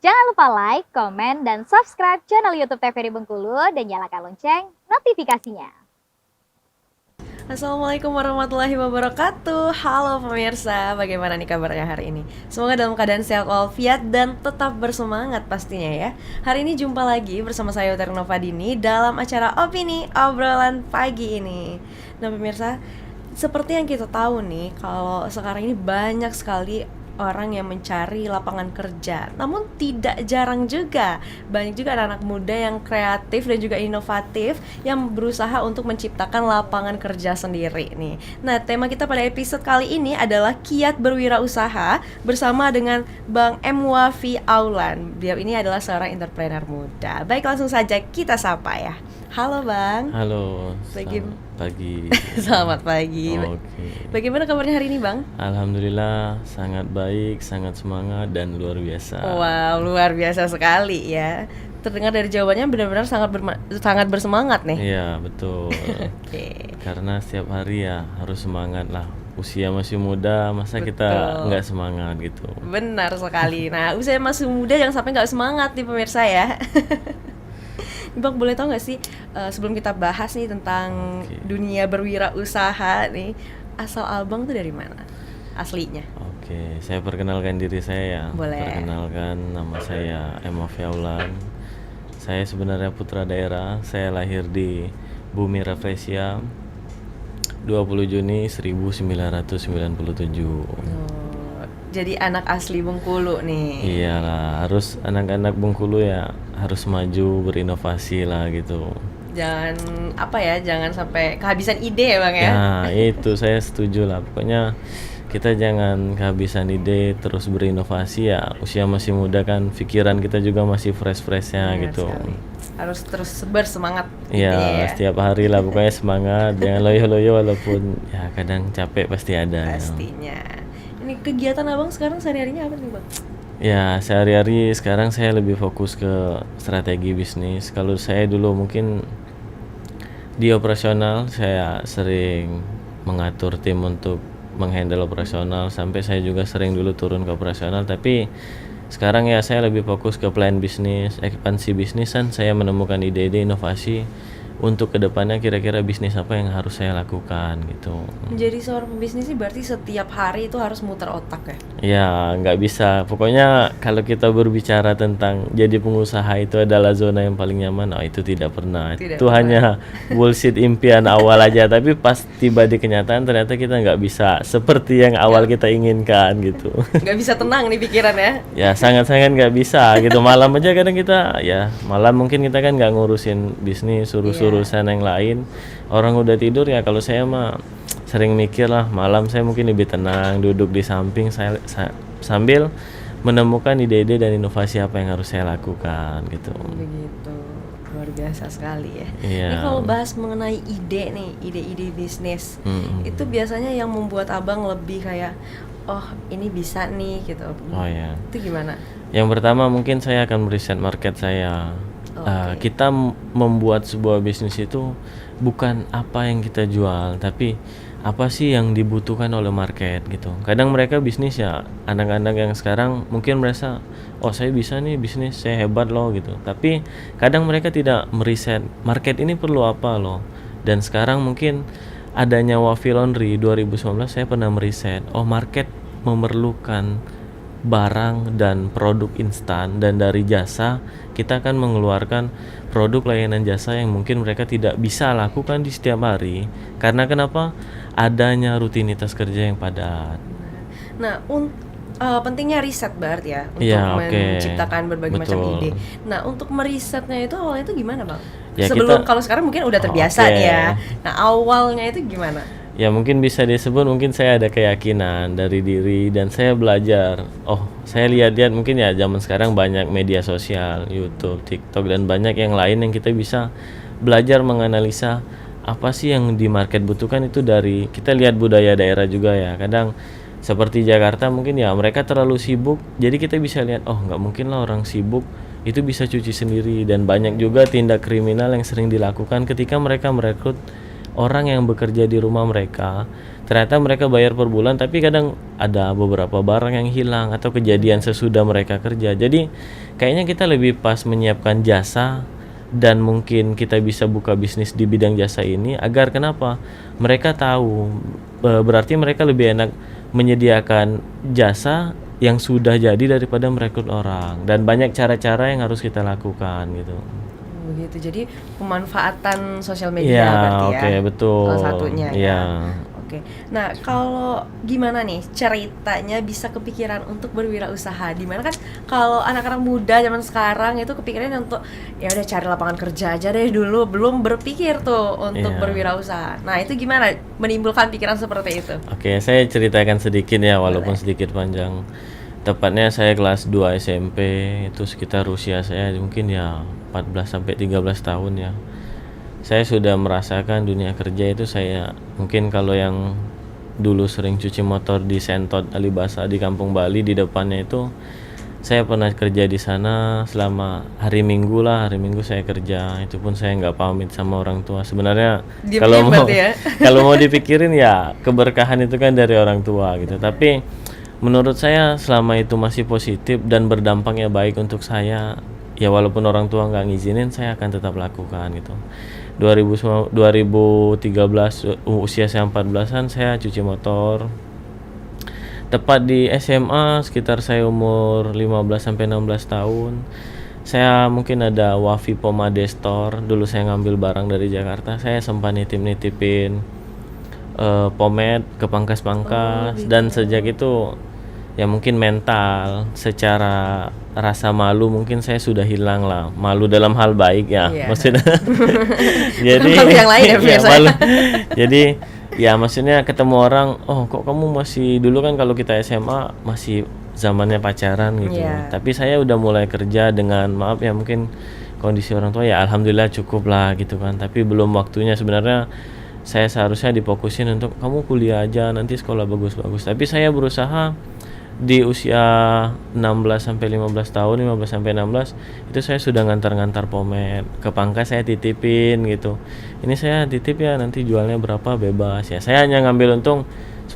Jangan lupa like, komen, dan subscribe channel YouTube TVRI Bengkulu dan nyalakan lonceng notifikasinya. Assalamualaikum warahmatullahi wabarakatuh. Halo pemirsa, bagaimana nih kabarnya hari ini? Semoga dalam keadaan sehat walafiat dan tetap bersemangat pastinya ya. Hari ini jumpa lagi bersama saya Utari Novadini dalam acara Opini Obrolan Pagi ini. Nah pemirsa, seperti yang kita tahu nih, kalau sekarang ini banyak sekali orang yang mencari lapangan kerja. Namun tidak jarang juga banyak juga anak-anak muda yang kreatif dan juga inovatif yang berusaha untuk menciptakan lapangan kerja sendiri nih. Nah, tema kita pada episode kali ini adalah kiat berwirausaha bersama dengan Bang M. Wafi Aulan. Beliau ini adalah seorang entrepreneur muda. Baik, langsung saja kita sapa ya. Halo Bang. Halo, selamat pagi. Selamat pagi. Oke. Bagaimana kabarnya hari ini Bang? Alhamdulillah sangat baik, sangat semangat dan luar biasa. Wow, luar biasa sekali ya. Terdengar dari jawabannya benar-benar sangat bersemangat nih. Iya, betul. Oke. Karena setiap hari ya harus semangat lah. Usia masih muda, masa kita nggak semangat gitu. Benar sekali. Nah, usia masih muda jangan sampai nggak semangat nih pemirsa ya. Bang, boleh tahu nggak sih sebelum kita bahas nih tentang dunia berwirausaha nih, asal abang tuh dari mana aslinya? Oke, saya perkenalkan diri saya ya. Boleh. Perkenalkan, nama saya M. Wafi Aulan. Saya sebenarnya putra daerah. Saya lahir di Bumi Rafflesia 20 Juni 1997. Jadi anak asli Bengkulu nih. Iyalah, harus anak-anak Bengkulu ya harus maju berinovasi lah gitu. Jangan sampai kehabisan ide ya Bang ya. Nah itu saya setuju lah. Pokoknya kita jangan kehabisan ide, terus berinovasi ya. Usia masih muda kan, pikiran kita juga masih fresh-freshnya gitu. Sekali. Harus terus bersemangat. Iya, ya. setiap hari lah pokoknya semangat. Jangan loyo-loyo walaupun ya kadang capek pasti ada. Pastinya. Ini kegiatan abang sekarang sehari-harinya apa nih Bang? Ya sehari-hari sekarang saya lebih fokus ke strategi bisnis. Kalau saya dulu mungkin di operasional saya sering mengatur tim untuk menghandle operasional, sampai saya juga sering dulu turun ke operasional. Tapi sekarang ya saya lebih fokus ke plan bisnis, ekspansi bisnis, dan saya menemukan ide-ide inovasi untuk kedepannya kira-kira bisnis apa yang harus saya lakukan gitu. Menjadi seorang pembisnis sih berarti setiap hari itu harus muter otak ya? Ya nggak bisa, pokoknya kalau kita berbicara tentang jadi pengusaha itu adalah zona yang paling nyaman, itu tidak pernah. Itu hanya bullshit impian awal aja, tapi pas tiba di kenyataan ternyata kita nggak bisa seperti yang awal kita inginkan gitu. Nggak bisa tenang nih pikiran ya? Ya sangat-sangat nggak bisa gitu. Malam aja kadang kita ya malam mungkin kita kan nggak ngurusin bisnis, urusan yang lain, orang udah tidur ya. Kalau saya mah sering mikir lah, malam saya mungkin lebih tenang, duduk di samping saya sambil menemukan ide-ide dan inovasi apa yang harus saya lakukan gitu. Begitu, luar biasa sekali ya. Iya. Ini kalau bahas mengenai ide nih, ide-ide bisnis, itu biasanya yang membuat abang lebih kayak, oh ini bisa nih gitu. Oh ya. Itu gimana? Yang pertama mungkin saya akan meriset market saya. Kita membuat sebuah bisnis itu bukan apa yang kita jual, tapi apa sih yang dibutuhkan oleh market gitu. Kadang mereka bisnis ya, anak-anak yang sekarang mungkin merasa, oh saya bisa nih bisnis, saya hebat loh gitu. Tapi kadang mereka tidak meriset market ini perlu apa loh. Dan sekarang mungkin adanya Wafi Laundry 2019 saya pernah meriset, oh market memerlukan barang dan produk instan, dan dari jasa kita akan mengeluarkan produk layanan jasa yang mungkin mereka tidak bisa lakukan di setiap hari. Karena kenapa? Adanya rutinitas kerja yang padat. Nah, pentingnya riset berarti ya untuk menciptakan berbagai macam ide. Nah, untuk merisetnya itu awalnya itu gimana Bang? Ya, kalau sekarang mungkin udah terbiasa nih ya. Nah, awalnya itu gimana? Ya mungkin bisa disebut mungkin saya ada keyakinan dari diri dan saya belajar. Oh, saya lihat-lihat mungkin ya zaman sekarang banyak media sosial, YouTube, TikTok dan banyak yang lain yang kita bisa belajar menganalisa apa sih yang di market butuhkan. Itu dari kita lihat budaya daerah juga ya. Kadang seperti Jakarta mungkin ya mereka terlalu sibuk, jadi kita bisa lihat, oh nggak mungkin lah orang sibuk itu bisa cuci sendiri. Dan banyak juga tindak kriminal yang sering dilakukan ketika mereka merekrut orang yang bekerja di rumah mereka, ternyata mereka bayar per bulan, tapi kadang ada beberapa barang yang hilang atau kejadian sesudah mereka kerja. Jadi kayaknya kita lebih pas menyiapkan jasa, dan mungkin kita bisa buka bisnis di bidang jasa ini agar kenapa? Mereka tahu, berarti mereka lebih enak menyediakan jasa yang sudah jadi daripada merekrut orang, dan banyak cara-cara yang harus kita lakukan gitu. Begitu. Jadi pemanfaatan sosial media Iya, berarti ya. oke, betul. Salah satunya ya. Iya. Oke. Nah, kalau gimana nih ceritanya bisa kepikiran untuk berwirausaha? Dimana kan kalau anak-anak muda zaman sekarang itu kepikirannya untuk ya udah cari lapangan kerja aja deh dulu, belum berpikir tuh untuk Iya. berwirausaha. Nah, itu gimana menimbulkan pikiran seperti itu? Oke, saya ceritakan sedikit ya, walaupun sedikit panjang. Tepatnya saya kelas 2 SMP, itu sekitar usia saya mungkin ya 14 sampai 13 tahun ya. Saya sudah merasakan dunia kerja itu. Saya mungkin kalau yang dulu sering cuci motor di Sentot Alibasa di Kampung Bali, di depannya itu saya pernah kerja di sana selama hari Minggu lah. Hari Minggu saya kerja, itu pun saya nggak pamit sama orang tua. Sebenarnya Diam-diam kalau mau berarti ya? kalau mau dipikirin ya keberkahan itu kan dari orang tua gitu. Tapi menurut saya selama itu masih positif dan berdampaknya baik untuk saya, ya walaupun orang tua nggak ngizinin, saya akan tetap lakukan gitu. 2013 usia saya 14-an, saya cuci motor. Tepat di SMA sekitar saya umur 15 sampai 16 tahun. Saya mungkin ada Wafi Pomade Store. Dulu saya ngambil barang dari Jakarta. Saya sempat nitipin pomade ke pangkas-pangkas, dan sejak itu ya mungkin mental secara rasa malu mungkin saya sudah hilang lah. Malu dalam hal baik ya, Iya. maksudnya. Jadi malu yang lain ya, iya, biasa. malu. Jadi ya maksudnya ketemu orang, oh kok kamu masih, dulu kan kalau kita SMA masih zamannya pacaran gitu. Iya. Tapi saya udah mulai kerja dengan, maaf ya mungkin kondisi orang tua ya alhamdulillah cukup lah gitu kan. Tapi belum waktunya sebenarnya. Saya seharusnya difokusin untuk kamu kuliah aja, nanti sekolah bagus-bagus. Tapi saya berusaha di usia 16 sampai 15 tahun, 15 sampai 16 itu saya sudah ngantar-ngantar pomade ke pangkas, saya titipin gitu. Ini saya titip ya, nanti jualnya berapa bebas ya. Saya hanya ngambil untung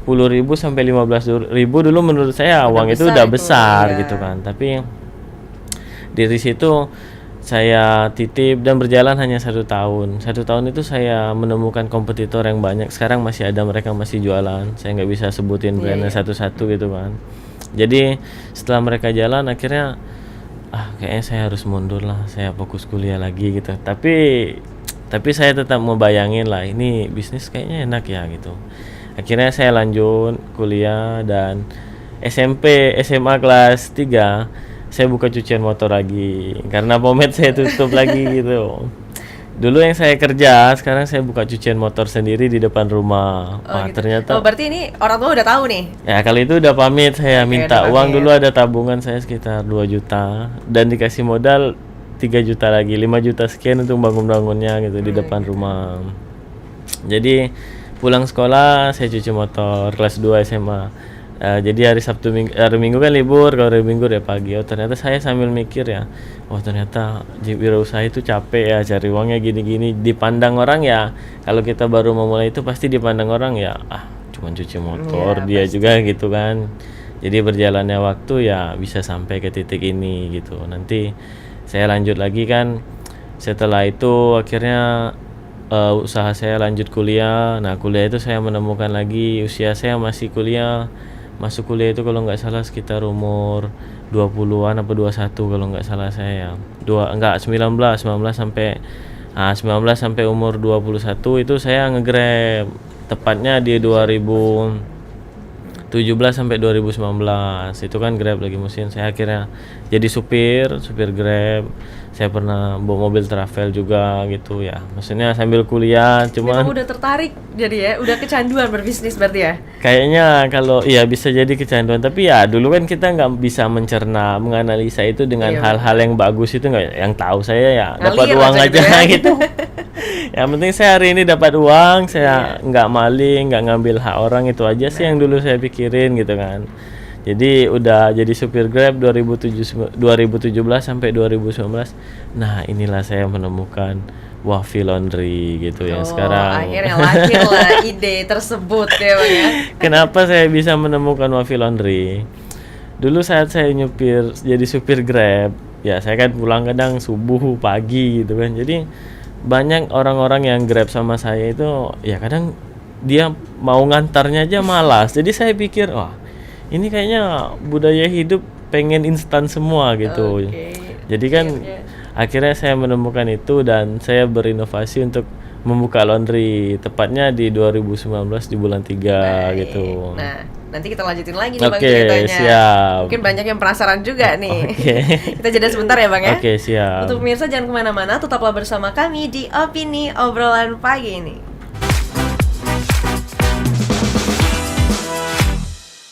10.000 sampai 15.000 dulu, menurut saya uang itu udah besar ya. gitu kan. Tapi dari situ saya titip dan berjalan hanya 1 tahun. 1 tahun itu saya menemukan kompetitor yang banyak. Sekarang masih ada, mereka masih jualan. Saya nggak bisa sebutin brandnya satu-satu gitu kan. Jadi setelah mereka jalan, akhirnya kayaknya saya harus mundur lah. Saya fokus kuliah lagi gitu. Tapi saya tetap mau bayangin lah, ini bisnis kayaknya enak ya gitu. Akhirnya saya lanjut kuliah, dan SMP, SMA kelas 3 saya buka cucian motor lagi karena pomade saya tutup lagi gitu. Dulu yang saya kerja, sekarang saya buka cucian motor sendiri di depan rumah. Gitu. Ternyata berarti ini orang tua udah tahu nih. ya kali itu udah pamit, saya minta udah uang pamit. dulu, ada tabungan saya sekitar 2 juta dan dikasih modal 3 juta lagi, 5 juta sekian untuk bangun-bangunnya gitu di depan rumah. Jadi pulang sekolah saya cuci motor kelas 2 SMA. Jadi hari Sabtu hari Minggu kan libur, kalau hari Minggu ya pagi. Oh ternyata saya sambil mikir ya, ternyata wirausaha itu capek ya, cari uangnya gini-gini. Dipandang orang ya, kalau kita baru memulai itu pasti dipandang orang ya, cuma cuci motor, dia pasti juga gitu kan. Jadi berjalannya waktu ya bisa sampai ke titik ini gitu. Nanti saya lanjut lagi kan. Setelah itu akhirnya usaha saya lanjut kuliah. Nah kuliah itu saya menemukan lagi, usia saya masih kuliah. Masuk kuliah itu kalau nggak salah sekitar umur 20-an apa 21 kalau nggak salah saya. 19 sampai 19 sampai umur 21 itu saya nge-Grab. Tepatnya di 2017 sampai 2019. Itu kan Grab lagi musim. Saya akhirnya jadi supir Grab. Saya pernah bawa mobil travel juga gitu ya. Maksudnya sambil kuliah, cuman Memang udah tertarik jadi ya, udah kecanduan berbisnis berarti ya. kayaknya kalau iya bisa jadi kecanduan, tapi ya dulu kan kita nggak bisa mencerna, menganalisa itu dengan hal-hal yang bagus itu nggak, yang tahu saya ya dapat Ngalir uang aja aja gitu ya. gitu. Yang penting saya hari ini dapat uang, saya nggak maling, nggak ngambil hak orang, itu aja sih yang dulu saya pikirin gitu kan. Jadi udah jadi supir Grab 2017 sampai 2019. Nah inilah saya menemukan Wafi Laundry gitu ya. Sekarang akhirnya lahirlah ide tersebut ya Bang ya. kenapa saya bisa menemukan Wafi Laundry? Dulu saat saya nyupir jadi supir Grab, ya saya kan pulang kadang subuh pagi gitu kan. Jadi banyak orang-orang yang Grab sama saya itu ya kadang dia mau ngantarnya aja malas. Jadi saya pikir, wah, ini kayaknya budaya hidup pengen instan semua gitu. Oke. Jadi kan Akhirnya. akhirnya saya menemukan itu dan saya berinovasi untuk membuka laundry tepatnya di 2019 di bulan 3 gitu. Nah, nanti kita lanjutin lagi nih Bang Oke, ceritanya. siap. Mungkin banyak yang penasaran juga nih. Oke. Kita jeda sebentar ya Bang ya. Oke, siap. Untuk pemirsa jangan kemana-mana, tetaplah bersama kami di Opini Obrolan Pagi ini.